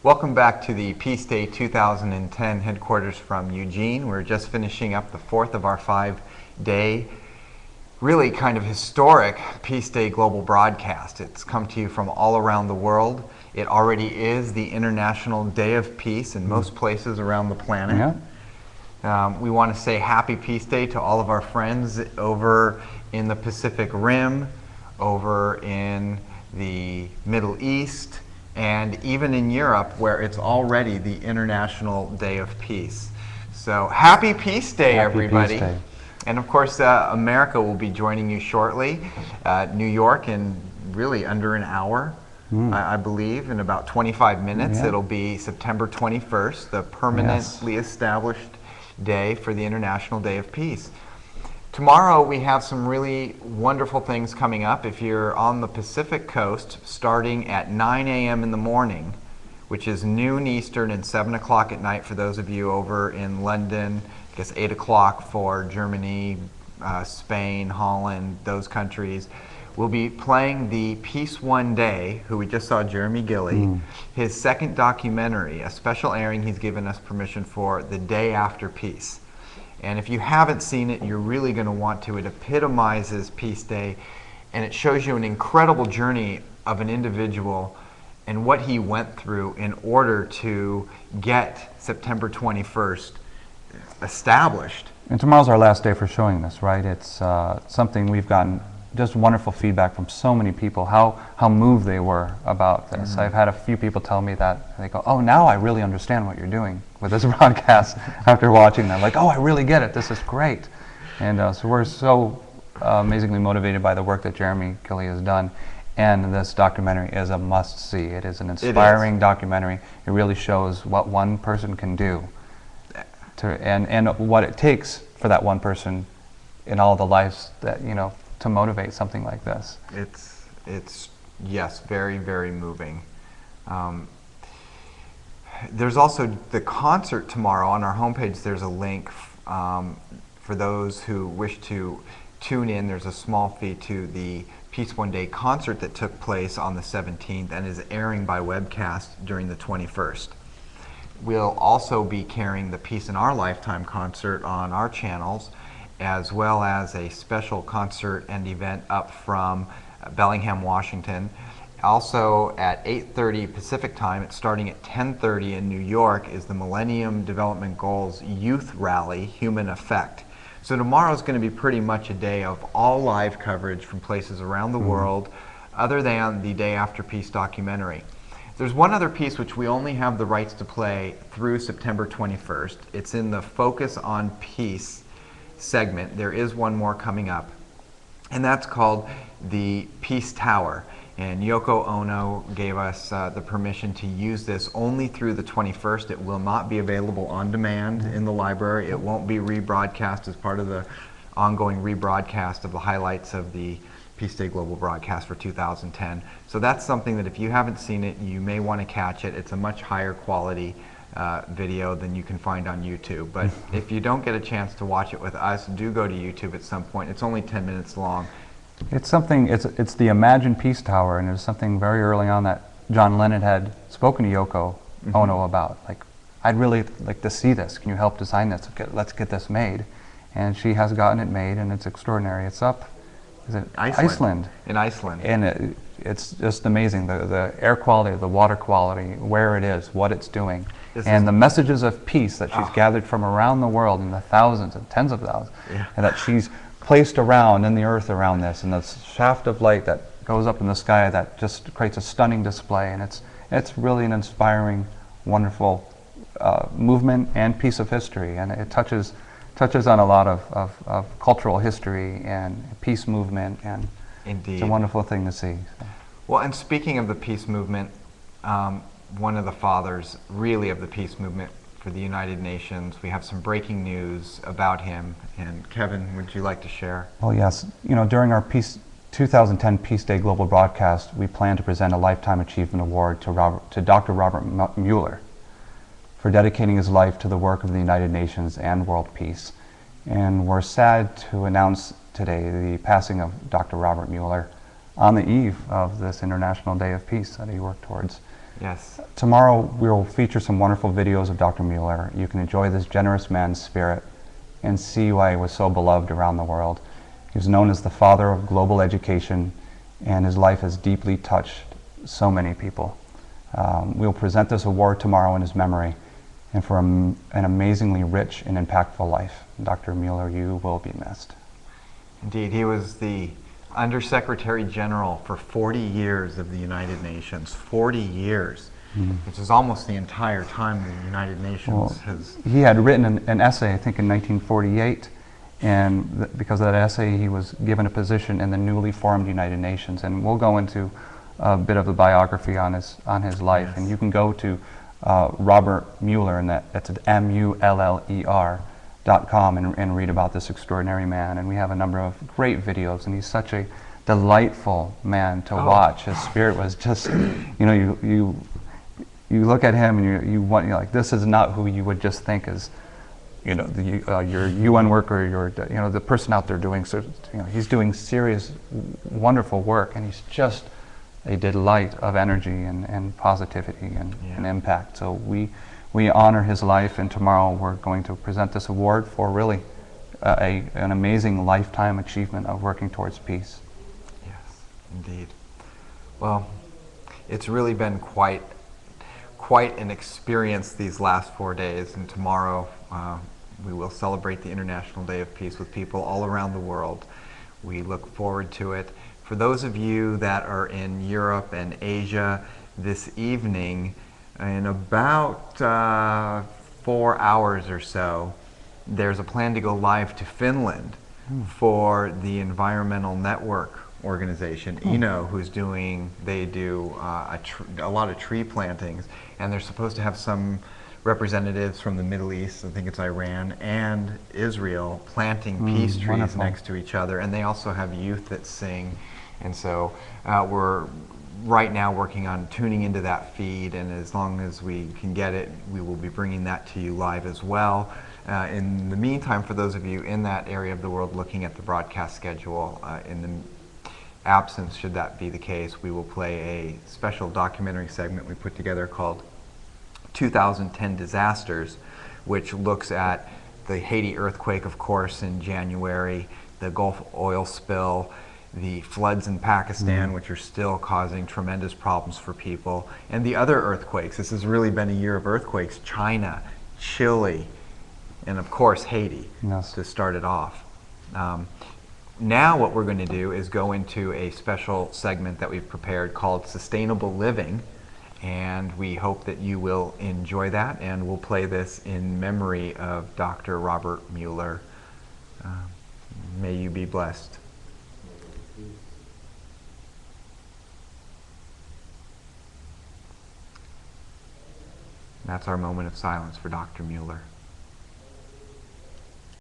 Welcome back to the Peace Day 2010 headquarters from Eugene. We're just finishing up the fourth of our 5-day, really kind of historic Peace Day global broadcast. It's come to you from all around the world. It already is the International Day of Peace in most places around the planet. Yeah. We want to say Happy Peace Day to all of our friends over in the Pacific Rim, over in the Middle East, and even in Europe, where it's already the International Day of Peace. So Happy Peace Day, Happy everybody. Peace Day. And of course, America will be joining you shortly. New York in really under an hour, I believe, in about 25 minutes. Yeah. It'll be September 21st, the permanently established day for the International Day of Peace. Tomorrow we have some really wonderful things coming up. If you're on the Pacific Coast, starting at 9 a.m. in the morning, which is noon Eastern and 7 o'clock at night for those of you over in London, I guess 8 o'clock for Germany, Spain, Holland, those countries. We'll be playing the Peace One Day, who we just saw, Jeremy Gilley, his second documentary, a special airing he's given us permission for, The Day After Peace. And if you haven't seen it, you're really going to want to. It epitomizes Peace Day, and it shows you an incredible journey of an individual and what he went through in order to get September 21st established. And tomorrow's our last day for showing this, right? It's something we've gotten just wonderful feedback from so many people, how moved they were about this. I've had a few people tell me that, they go, oh, now I really understand what you're doing with this broadcast after watching that. Like, oh, I really get it, this is great. And so we're so amazingly motivated by the work that Jeremy Gilley has done. And this documentary is a must-see. It is an inspiring documentary. It really shows what one person can do and what it takes for that one person in all the lives that, to motivate something like this. It's yes, very, very moving. There's also the concert tomorrow. On our homepage there's a link for those who wish to tune in. There's a small fee to the Peace One Day concert that took place on the 17th and is airing by webcast during the 21st. We'll also be carrying the Peace in Our Lifetime concert on our channels, as well as a special concert and event up from Bellingham, Washington. Also at 8:30 Pacific time, it's starting at 10:30 in New York, is the Millennium Development Goals Youth Rally, Human Effect. So tomorrow's going to be pretty much a day of all live coverage from places around the world, other than the Day After Peace documentary. There's one other piece which we only have the rights to play through September 21st. It's in the Focus on Peace segment. There is one more coming up, and that's called the Peace Tower. And Yoko Ono gave us the permission to use this only through the 21st. It will not be available on demand in the library. It won't be rebroadcast as part of the ongoing rebroadcast of the highlights of the Peace Day Global broadcast for 2010. So that's something that if you haven't seen it, you may want to catch it. It's a much higher quality video than you can find on YouTube. But if you don't get a chance to watch it with us, do go to YouTube at some point. It's only 10 minutes long. It's something, it's the Imagine Peace Tower, and it was something very early on that John Lennon had spoken to Yoko Ono about. Like, I'd really like to see this. Can you help design this? Let's get this made. And she has gotten it made, and it's extraordinary. It's up, is it Iceland? In Iceland. And it's just amazing, the air quality, the water quality, where it is, what it's doing. And the messages of peace that she's gathered from around the world in the thousands and tens of thousands, and that she's placed around in the earth around this, and the shaft of light that goes up in the sky that just creates a stunning display. And it's really an inspiring, wonderful movement and piece of history, and it touches on a lot of cultural history and peace movement, and Indeed. It's a wonderful thing to see. Well, and speaking of the peace movement, one of the fathers really of the peace movement for the United Nations, we have some breaking news about him. And Kevin, would you like to share? Oh yes, during our 2010 Peace Day Global broadcast, we plan to present a Lifetime Achievement Award to Dr. Robert Muller for dedicating his life to the work of the United Nations and world peace. And we're sad to announce today the passing of Dr. Robert Muller, on the eve of this International Day of Peace that he worked towards. Yes. Tomorrow we will feature some wonderful videos of Dr. Muller. You can enjoy this generous man's spirit and see why he was so beloved around the world. He was known as the father of global education, and his life has deeply touched so many people. We'll present this award tomorrow in his memory, and for an amazingly rich and impactful life. Dr. Muller, you will be missed. Indeed, he was the Undersecretary General for 40 years of the United Nations. 40 years, which is almost the entire time the United Nations has... He had written an essay, I think in 1948, and because of that essay he was given a position in the newly formed United Nations. And we'll go into a bit of the biography on his life. Yes. And you can go to Robert Muller, and that's at MULLER.com, and read about this extraordinary man. And we have a number of great videos, and he's such a delightful man to watch. His spirit was just, you look at him and you're like, this is not who you would just think is, your UN worker, the person out there doing, he's doing serious, wonderful work, and he's just a delight of energy and positivity and impact. So we honor his life, and tomorrow we're going to present this award for really an amazing lifetime achievement of working towards peace. Yes, indeed. Well, it's really been quite an experience these last 4 days, and tomorrow we will celebrate the International Day of Peace with people all around the world. We look forward to it. For those of you that are in Europe and Asia this evening, in about 4 hours or so, there's a plan to go live to Finland for the Environmental Network organization, who's they do a lot of tree plantings, and they're supposed to have some representatives from the Middle East, I think it's Iran, and Israel planting peace trees wonderful. next to each other, and they also have youth that sing. And so we're right now working on tuning into that feed, and as long as we can get it, we will be bringing that to you live as well. In the meantime, for those of you in that area of the world looking at the broadcast schedule, in the absence, should that be the case, we will play a special documentary segment we put together called 2010 Disasters, which looks at the Haiti earthquake, of course, in January, the Gulf oil spill, the floods in Pakistan, which are still causing tremendous problems for people, and the other earthquakes. This has really been a year of earthquakes. China, Chile, and of course Haiti, to start it off. Now what we're going to do is go into a special segment that we've prepared called Sustainable Living, and we hope that you will enjoy that, and we'll play this in memory of Dr. Robert Muller. May you be blessed. That's our moment of silence for Dr. Muller.